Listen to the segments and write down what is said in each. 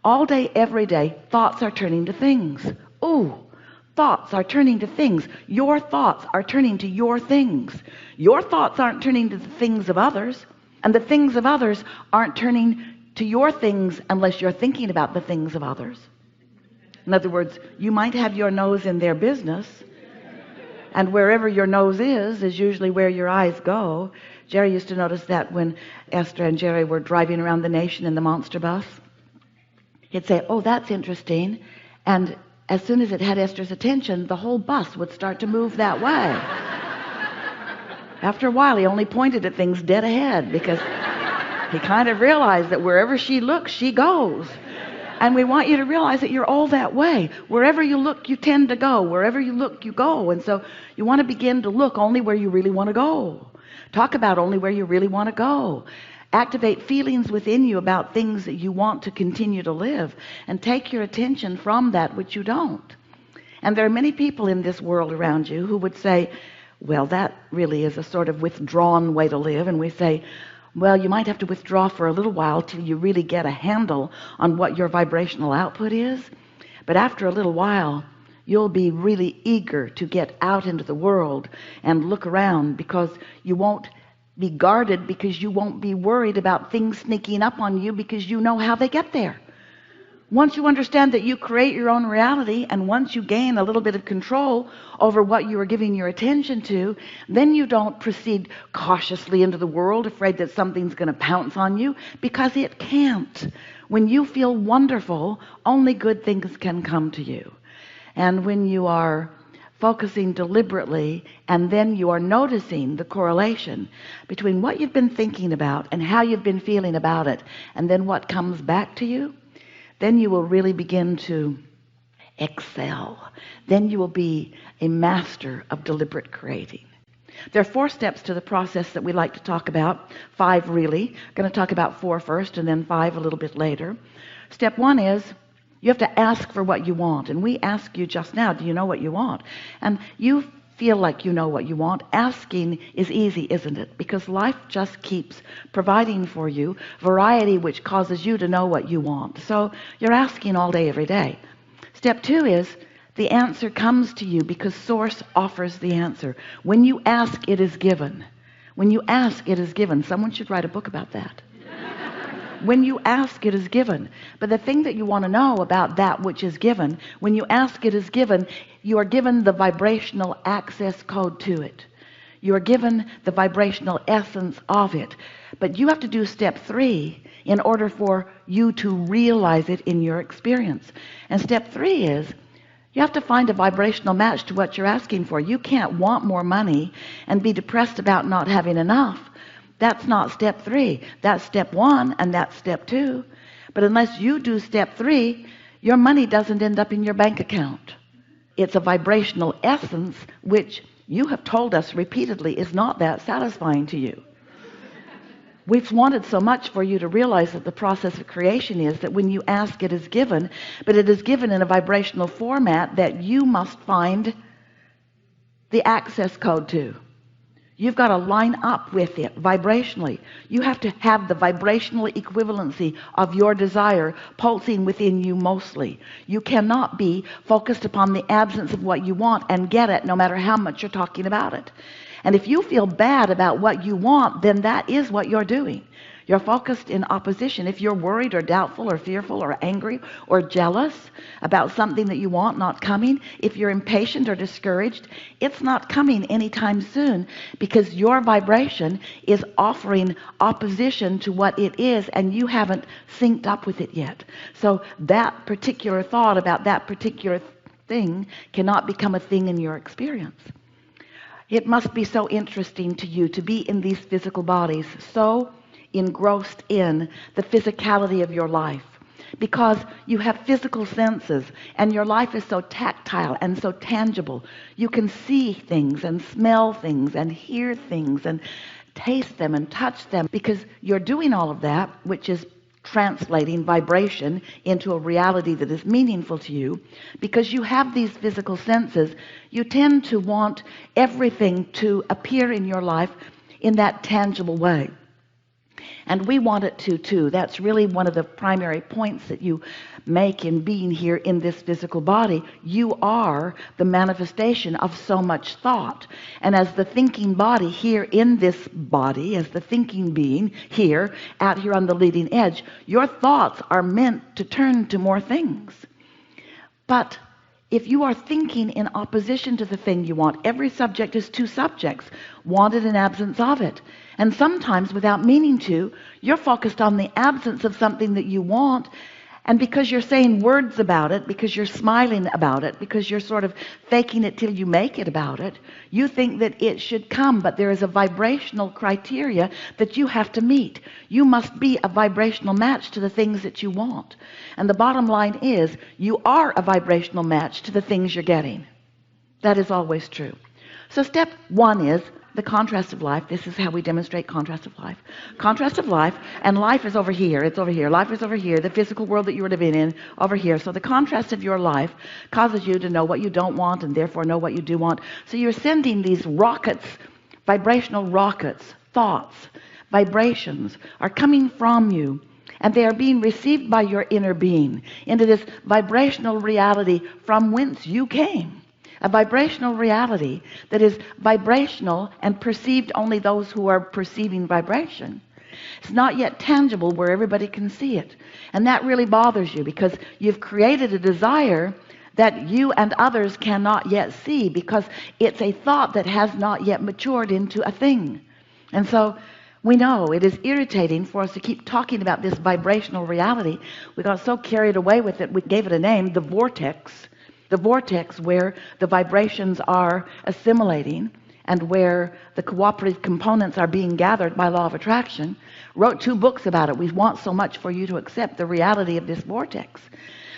All day, every day, thoughts are turning to things. Oh, thoughts are turning to things. Your thoughts are turning to your things. Your thoughts aren't turning to the things of others, and the things of others aren't turning to your things unless you're thinking about the things of others. In other words, you might have your nose in their business, and wherever your nose is usually where your eyes go. Jerry used to notice that when Esther and Jerry were driving around the nation in the monster bus. He'd say, oh, that's interesting. And as soon as it had Esther's attention, the whole bus would start to move that way. After a while, he only pointed at things dead ahead, because he kind of realized that wherever she looks, she goes. And we want you to realize that you're all that way. Wherever you look, you tend to go. Wherever you look, you go. And so you want to begin to look only where you really want to go. Talk about only where you really want to go. Activate feelings within you about things that you want to continue to live, and take your attention from that which you don't. And there are many people in this world around you who would say, well, that really is a sort of withdrawn way to live. And we say, well, you might have to withdraw for a little while till you really get a handle on what your vibrational output is. But after a little while, you'll be really eager to get out into the world and look around, because you won't be guarded, because you won't be worried about things sneaking up on you, because you know how they get there. Once you understand that you create your own reality, and once you gain a little bit of control over what you are giving your attention to, then you don't proceed cautiously into the world afraid that something's going to pounce on you, because it can't. When you feel wonderful, only good things can come to you. And when you are focusing deliberately, and then you are noticing the correlation between what you've been thinking about and how you've been feeling about it, and then what comes back to you, then you will really begin to excel. Then you will be a master of deliberate creating. There are 4 steps to the process that we like to talk about. 5 really. I'm going to talk about 4 first, and then 5 a little bit later. Step 1 is you have to ask for what you want. And we asked you just now, do you know what you want? And you feel like you know what you want. Asking is easy, isn't it? Because life just keeps providing for you variety which causes you to know what you want. So you're asking all day, every day. Step 2 is the answer comes to you because source offers the answer. When you ask, it is given. When you ask, it is given. Someone should write a book about that. When you ask, it is given. But the thing that you want to know about that which is given, when you ask, it is given, you are given the vibrational access code to it. You are given the vibrational essence of it. But you have to do step 3 in order for you to realize it in your experience. And step 3 is you have to find a vibrational match to what you're asking for. You can't want more money and be depressed about not having enough. That's not step 3. That's step 1, and that's step 2. But unless you do step 3, your money doesn't end up in your bank account. It's a vibrational essence which you have told us repeatedly is not that satisfying to you. We've wanted so much for you to realize that the process of creation is that when you ask, it is given, but it is given in a vibrational format that you must find the access code to. You've got to line up with it vibrationally. You have to have the vibrational equivalency of your desire pulsing within you mostly. You cannot be focused upon the absence of what you want and get it no matter how much you're talking about it. And if you feel bad about what you want, then that is what you're doing. You're focused in opposition. If you're worried or doubtful or fearful or angry or jealous about something that you want not coming, if you're impatient or discouraged, it's not coming anytime soon, because your vibration is offering opposition to what it is, and you haven't synced up with it yet. So that particular thought about that particular thing cannot become a thing in your experience. It must be so interesting to you to be in these physical bodies, so engrossed in the physicality of your life, because you have physical senses and your life is so tactile and so tangible. You can see things and smell things and hear things and taste them and touch them, because you're doing all of that, which is translating vibration into a reality that is meaningful to you. Because you have these physical senses, you tend to want everything to appear in your life in that tangible way. And we want it to too. That's really one of the primary points that you make in being here in this physical body. You are the manifestation of so much thought. And as the thinking body here in this body, as the thinking being here, out here on the leading edge, your thoughts are meant to turn to more things. But if you are thinking in opposition to the thing you want, every subject is two subjects, wanted and absence of it. And sometimes without meaning to, you're focused on the absence of something that you want. And because you're saying words about it, because you're smiling about it, because you're sort of faking it till you make it about it, you think that it should come. But there is a vibrational criteria that you have to meet. You must be a vibrational match to the things that you want. And the bottom line is, you are a vibrational match to the things you're getting. That is always true. So step one is the contrast of life. This is how we demonstrate contrast of life. Contrast of life, and life is over here. It's over here. Life is over here. The physical world that you're living in, over here. So the contrast of your life causes you to know what you don't want and therefore know what you do want. So you're sending these rockets, vibrational rockets, thoughts, vibrations are coming from you, and they are being received by your inner being into this vibrational reality from whence you came. A vibrational reality that is vibrational and perceived only those who are perceiving vibration. It's not yet tangible where everybody can see it. And that really bothers you, because you've created a desire that you and others cannot yet see, because it's a thought that has not yet matured into a thing. And so we know it is irritating for us to keep talking about this vibrational reality. We got so carried away with it, we gave it a name, the vortex. The vortex, where the vibrations are assimilating and where the cooperative components are being gathered by law of attraction. Wrote 2 books about it. We want so much for you to accept the reality of this vortex.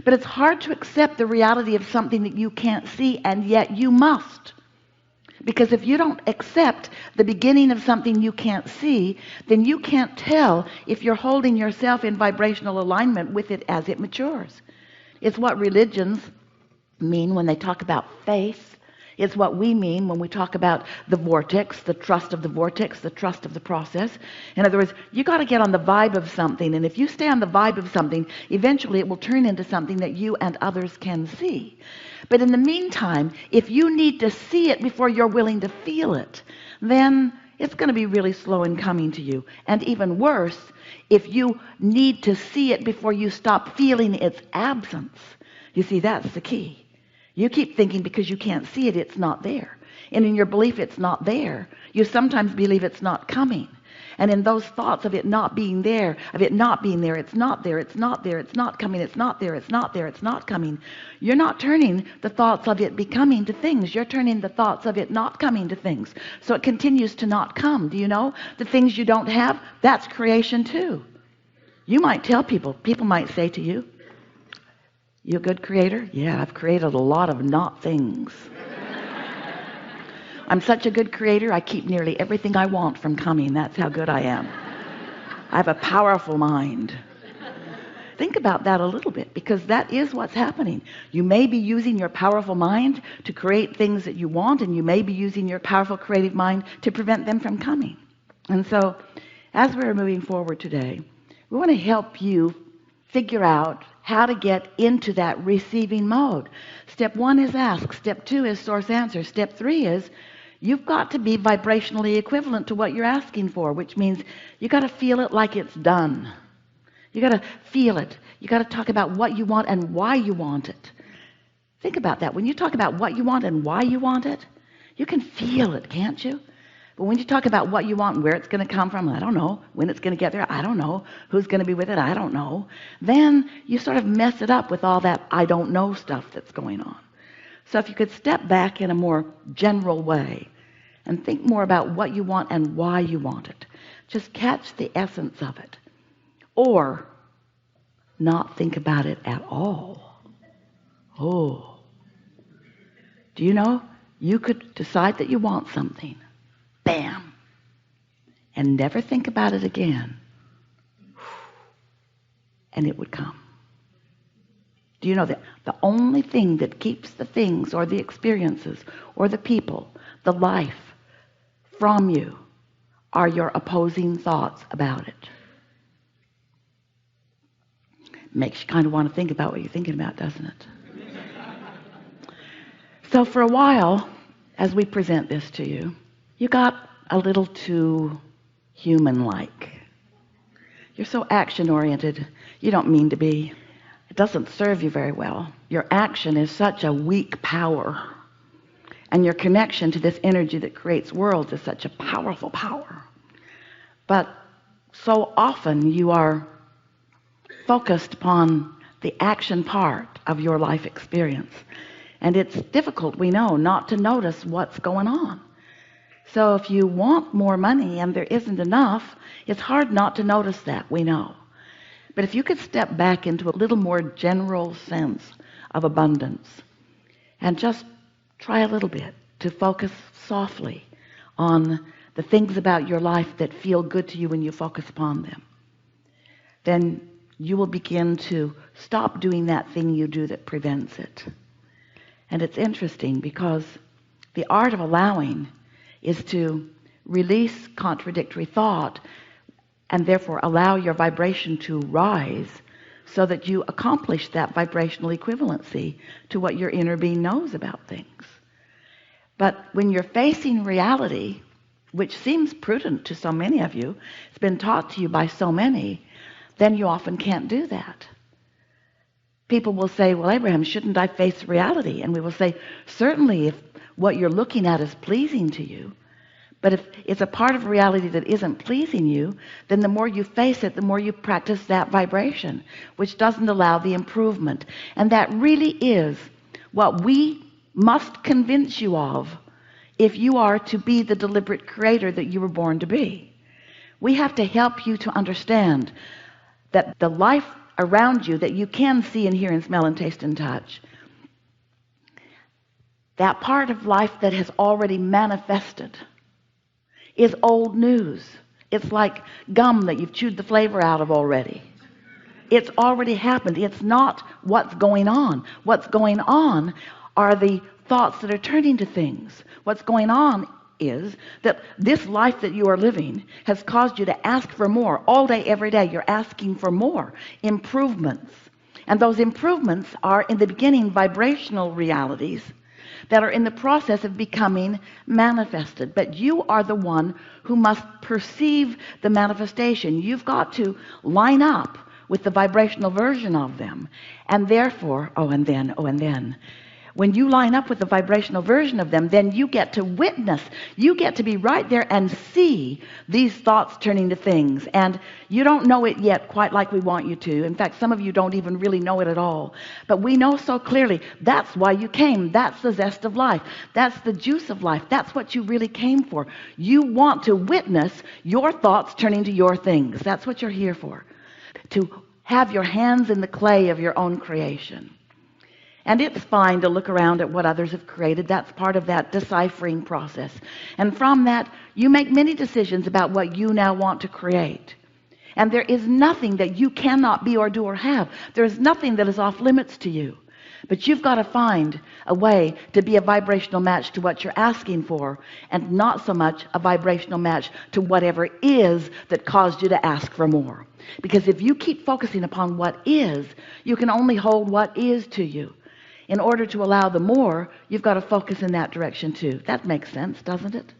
But it's hard to accept the reality of something that you can't see, and yet you must. Because if you don't accept the beginning of something you can't see, then you can't tell if you're holding yourself in vibrational alignment with it as it matures. It's what religions mean when they talk about faith. It's what we mean when we talk about the vortex, the trust of the vortex, the trust of the process. In other words, you got to get on the vibe of something, and if you stay on the vibe of something, eventually it will turn into something that you and others can see. But in the meantime, if you need to see it before you're willing to feel it, then it's going to be really slow in coming to you. And even worse, if you need to see it before you stop feeling its absence. You see, that's the key. You keep thinking because you can't see it, it's not there. And in your belief it's not there, you sometimes believe it's not coming. And in those thoughts of it not being there, it's not there, it's not coming, it's not there, it's not coming, you're not turning the thoughts of it becoming to things. You're turning the thoughts of it not coming to things. So it continues to not come. Do you know? The things you don't have, that's creation too. You might tell people might say to you, "You a good creator?" "Yeah, I've created a lot of not things." "I'm such a good creator, I keep nearly everything I want from coming. That's how good I am. I have a powerful mind." Think about that a little bit, because that is what's happening. You may be using your powerful mind to create things that you want, and you may be using your powerful creative mind to prevent them from coming. And so as we're moving forward today, we want to help you figure out how to get into that receiving mode. Step 1 is ask. Step 2 is source answer. Step 3 is you've got to be vibrationally equivalent to what you're asking for, which means you got to feel it like it's done. You got to feel it. You got to talk about what you want and why you want it. Think about that. When you talk about what you want and why you want it, you can feel it, can't you? But when you talk about what you want and where it's going to come from, I don't know. When it's going to get there, I don't know. Who's going to be with it, I don't know. Then you sort of mess it up with all that I don't know stuff that's going on. So if you could step back in a more general way and think more about what you want and why you want it. Just catch the essence of it. Or not think about it at all. Oh. Do you know, you could decide that you want something. Bam. And never think about it again. And it would come. Do you know that the only thing that keeps the things or the experiences or the people, the life from you are your opposing thoughts about it. Makes you kind of want to think about what you're thinking about, doesn't it? So for a while, as we present this to you, you got a little too human-like. You're so action-oriented. You don't mean to be. It doesn't serve you very well. Your action is such a weak power, and your connection to this energy that creates worlds is such a powerful power. But so often you are focused upon the action part of your life experience, and it's difficult, we know, not to notice what's going on. So if you want more money and there isn't enough, it's hard not to notice that, we know. But if you could step back into a little more general sense of abundance and just try a little bit to focus softly on the things about your life that feel good to you when you focus upon them, then you will begin to stop doing that thing you do that prevents it. And it's interesting because the art of allowing is to release contradictory thought and therefore allow your vibration to rise so that you accomplish that vibrational equivalency to what your inner being knows about things. But when you're facing reality, which seems prudent to so many of you, it's been taught to you by so many, then you often can't do that. People will say, well, Abraham, shouldn't I face reality? And we will say, certainly, if what you're looking at is pleasing to you. But if it's a part of reality that isn't pleasing you, then the more you face it, the more you practice that vibration, which doesn't allow the improvement. And that really is what we must convince you of if you are to be the deliberate creator that you were born to be. We have to help you to understand that the life around you that you can see and hear and smell and taste and touch, that part of life that has already manifested, is old news. It's like gum that you've chewed the flavor out of already. It's already happened. It's not what's going on. What's going on are the thoughts that are turning to things. What's going on is that this life that you are living has caused you to ask for more. All day, every day, you're asking for more improvements. And those improvements are, in the beginning, vibrational realities that are in the process of becoming manifested. But you are the one who must perceive the manifestation. You've got to line up with the vibrational version of them. And therefore, and then, when you line up with the vibrational version of them, then you get to witness, you get to be right there and see these thoughts turning to things. And you don't know it yet quite like we want you to. In fact, some of you don't even really know it at all. But we know so clearly that's why you came. That's the zest of life. That's the juice of life. That's what you really came for. You want to witness your thoughts turning to your things. That's what you're here for. To have your hands in the clay of your own creation. And it's fine to look around at what others have created. That's part of that deciphering process. And from that, you make many decisions about what you now want to create. And there is nothing that you cannot be or do or have. There is nothing that is off limits to you. But you've got to find a way to be a vibrational match to what you're asking for, and not so much a vibrational match to whatever is that caused you to ask for more. Because if you keep focusing upon what is, you can only hold what is to you. In order to allow the more, you've got to focus in that direction too. That makes sense, doesn't it?